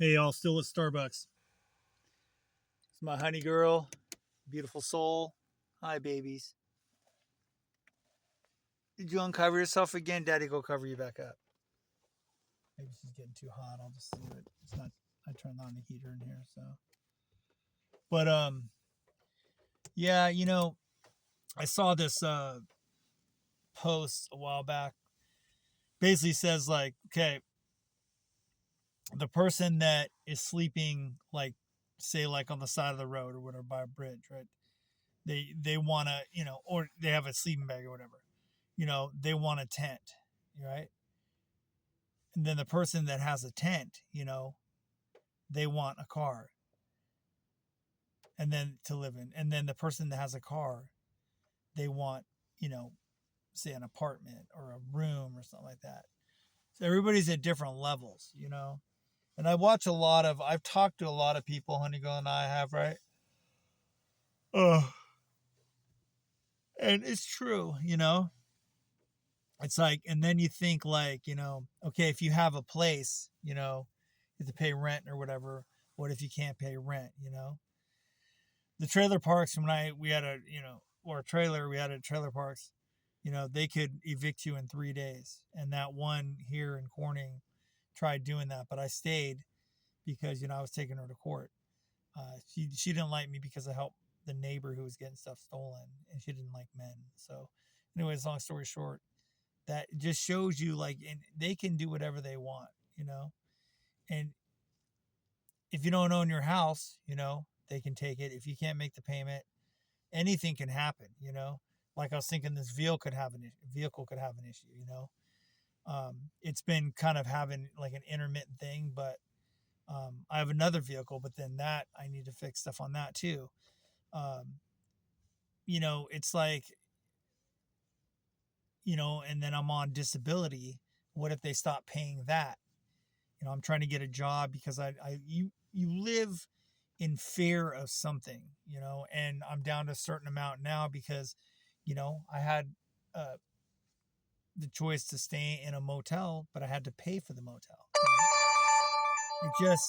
Hey, y'all, still at Starbucks. It's my honey girl, beautiful soul. Hi, babies. Did you uncover yourself again? Daddy, go cover you back up. Maybe she's getting too hot. I'll just leave it. It's not. I turned on the heater in here, so. But yeah, I saw this post a while back. Basically says like, okay, the person that is sleeping like, say like on the side of the road or whatever by a bridge, right? They want to, or they have a sleeping bag or whatever. They want a tent, right? And then the person that has a tent, they want a car and then to live in. And then the person that has a car, they want, you know, say an apartment or a room or something like that. So everybody's at different levels. And I've talked to a lot of people, Honey Girl and I have, right? Oh, and it's true. It's like, and then you think like, okay, if you have a place, you have to pay rent or whatever. What if you can't pay rent? The trailer parks when we had or a trailer, we had at trailer parks, they could evict you in 3 days. And that one here in Corning tried doing that, but I stayed because, I was taking her to court. She didn't like me because I helped the neighbor who was getting stuff stolen, and she didn't like men. So, anyways, long story short, that just shows you like, and they can do whatever they want. And if you don't own your house, they can take it. If you can't make the payment, anything can happen. Like I was thinking, this vehicle could have an issue. It's been kind of having like an intermittent thing, but I have another vehicle, but then that I need to fix stuff on that too. Um, it's like, and then I'm on disability. What if they stop paying that? I'm trying to get a job because you live in fear of something, and I'm down to a certain amount now because, I had uh, the choice to stay in a motel, but I had to pay for the motel. It just,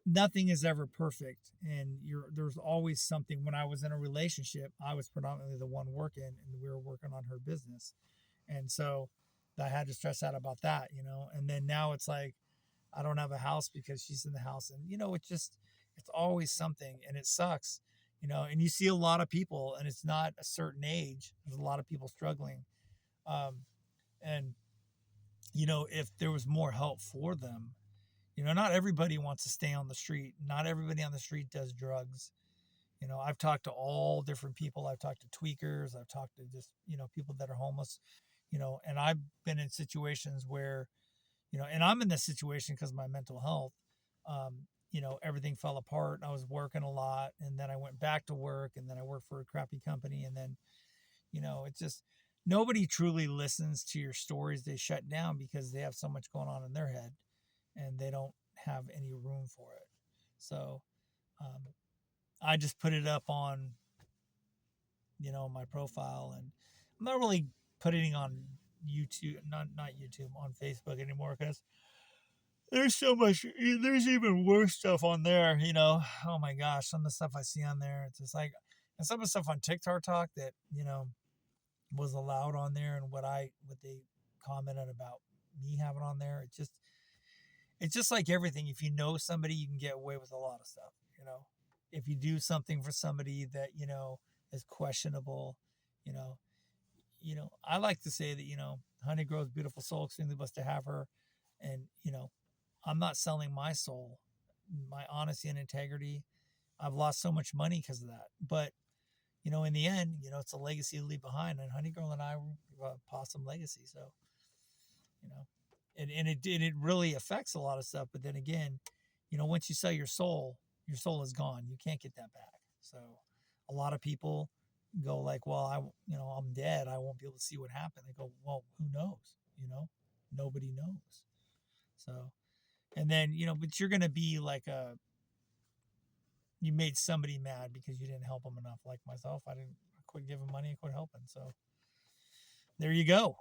nothing is ever perfect, and there's always something. When I was in a relationship, I was predominantly the one working, and we were working on her business, and so I had to stress out about that. And then now it's like I don't have a house because she's in the house, and it's always something, and it sucks. And you see a lot of people, and it's not a certain age. There's a lot of people struggling, um, and if there was more help for them, not everybody wants to stay on the street. Not everybody on the street does drugs. I've talked to all different people. I've talked to tweakers. I've talked to just people that are homeless. And I've been in situations where and I'm in this situation because of my mental health. Everything fell apart. I was working a lot, and then I went back to work, and then I worked for a crappy company, and then it's just nobody truly listens to your stories. They shut down because they have so much going on in their head, and they don't have any room for it. So um, I just put it up on my profile, and I'm not really putting on YouTube, not YouTube, on Facebook anymore because there's so much. There's even worse stuff on there. Oh my gosh, some of the stuff I see on there, it's just like, and some of the stuff on TikTok talk that was allowed on there, and what they commented about me having on there. It's just like everything. If you know somebody, you can get away with a lot of stuff. If you do something for somebody that is questionable, you know, I like to say that Honey grows beautiful soul, extremely blessed to have her, and I'm not selling my soul, my honesty and integrity. I've lost so much money because of that, but in the end, it's a legacy to leave behind, and Honey Girl and I have a possum legacy, so you know, and it really affects a lot of stuff. But then again, once you sell your soul is gone. You can't get that back. So a lot of people go like, well, I'm dead. I won't be able to see what happened. They go, well, who knows? Nobody knows. So, and then, but you're going to be like you made somebody mad because you didn't help them enough. Like myself, I quit giving money, I quit helping. So there you go.